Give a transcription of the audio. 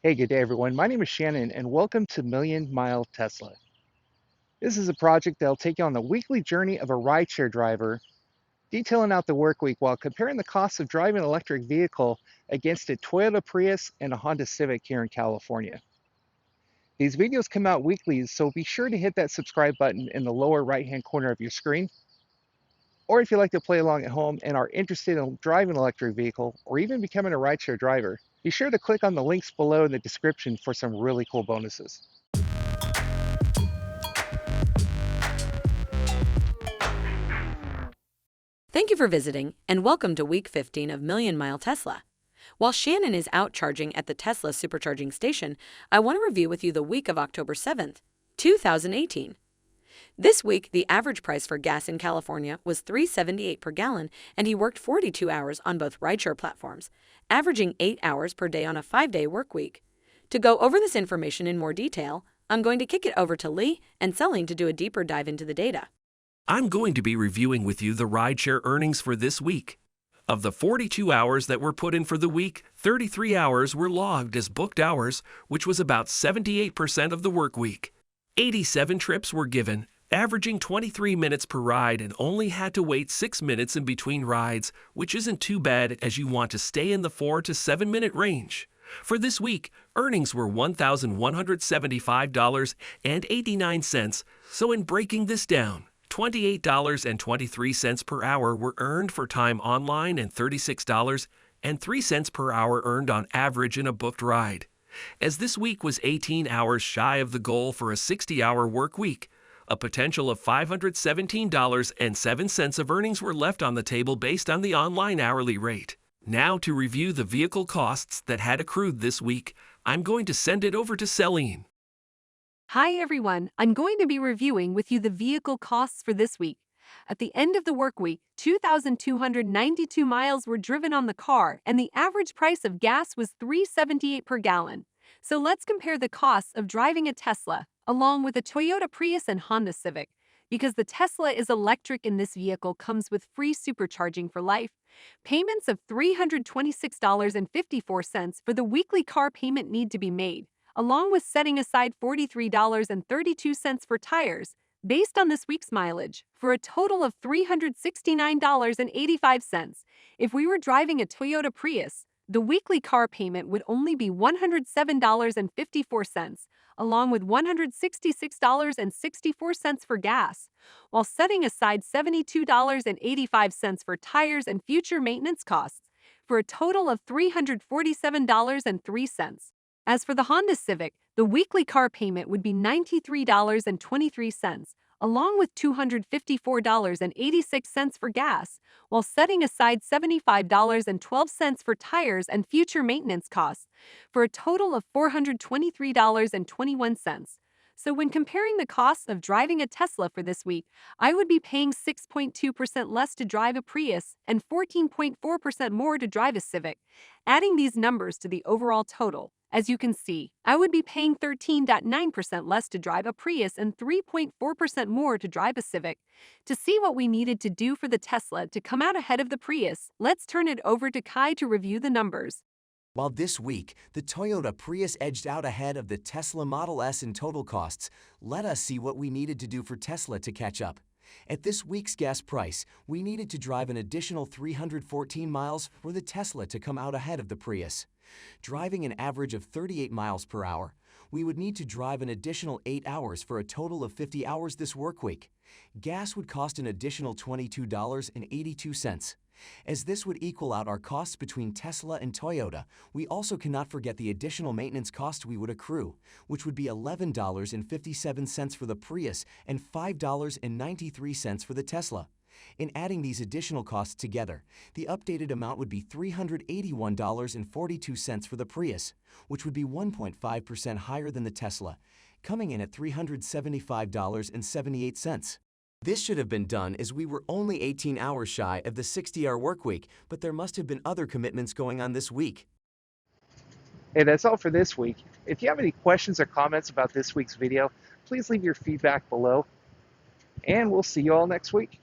Hey, good day, everyone. My name is Shannon, and welcome to Million Mile Tesla. This is a project that'll take you on the weekly journey of a rideshare driver, detailing out the work week while comparing the cost of driving an electric vehicle against a Toyota Prius and a Honda Civic here in California. These videos come out weekly, so be sure to hit that subscribe button in the lower right-hand corner of your screen. Or if you like to play along at home and are interested in driving an electric vehicle or even becoming a rideshare driver, be sure to click on the links below in the description for some really cool bonuses. Thank you for visiting, and welcome to week 15 of Million Mile Tesla. While Shannon is out charging at the Tesla supercharging station, I want to review with you the week of October 7th, 2018. This week, the average price for gas in California was $3.78 per gallon, and he worked 42 hours on both rideshare platforms, averaging 8 hours per day on a 5-day work week. To go over this information in more detail, I'm going to kick it over to Lee and Celine to do a deeper dive into the data. I'm going to be reviewing with you the rideshare earnings for this week. Of the 42 hours that were put in for the week, 33 hours were logged as booked hours, which was about 78% of the work week. 87 trips were given, averaging 23 minutes per ride, and only had to wait 6 minutes in between rides, which isn't too bad as you want to stay in the 4 to 7 minute range. For this week, earnings were $1,175.89, so in breaking this down, $28.23 per hour were earned for time online and $36.03 per hour earned on average in a booked ride. As this week was 18 hours shy of the goal for a 60-hour work week, a potential of $517.07 of earnings were left on the table based on the online hourly rate. Now to review the vehicle costs that had accrued this week, I'm going to send it over to Celine. Hi everyone, I'm going to be reviewing with you the vehicle costs for this week. At the end of the work week, 2,292 miles were driven on the car and the average price of gas was $3.78 per gallon. So let's compare the costs of driving a Tesla, along with a Toyota Prius and Honda Civic. Because the Tesla is electric and this vehicle comes with free supercharging for life. Payments of $326.54 for the weekly car payment need to be made, along with setting aside $43.32 for tires, based on this week's mileage, for a total of $369.85. If we were driving a Toyota Prius, the weekly car payment would only be $107.54, along with $166.64 for gas, while setting aside $72.85 for tires and future maintenance costs, for a total of $347.03. As for the Honda Civic, the weekly car payment would be $93.23, along with $254.86 for gas, while setting aside $75.12 for tires and future maintenance costs, for a total of $423.21. So when comparing the costs of driving a Tesla for this week, I would be paying 6.2% less to drive a Prius and 14.4% more to drive a Civic. Adding these numbers to the overall total, as you can see, I would be paying 13.9% less to drive a Prius and 3.4% more to drive a Civic. To see what we needed to do for the Tesla to come out ahead of the Prius, let's turn it over to Kai to review the numbers. While this week, the Toyota Prius edged out ahead of the Tesla Model S in total costs, let us see what we needed to do for Tesla to catch up. At this week's gas price, we needed to drive an additional 314 miles for the Tesla to come out ahead of the Prius. Driving an average of 38 miles per hour, we would need to drive an additional 8 hours for a total of 50 hours this work week. Gas would cost an additional $22.82. As this would equal out our costs between Tesla and Toyota, we also cannot forget the additional maintenance cost we would accrue, which would be $11.57 for the Prius and $5.93 for the Tesla. In adding these additional costs together, the updated amount would be $381.42 for the Prius, which would be 1.5% higher than the Tesla, coming in at $375.78. This should have been done as we were only 18 hours shy of the 60-hour work week, but there must have been other commitments going on this week. Hey, that's all for this week. If you have any questions or comments about this week's video, please leave your feedback below, and we'll see you all next week.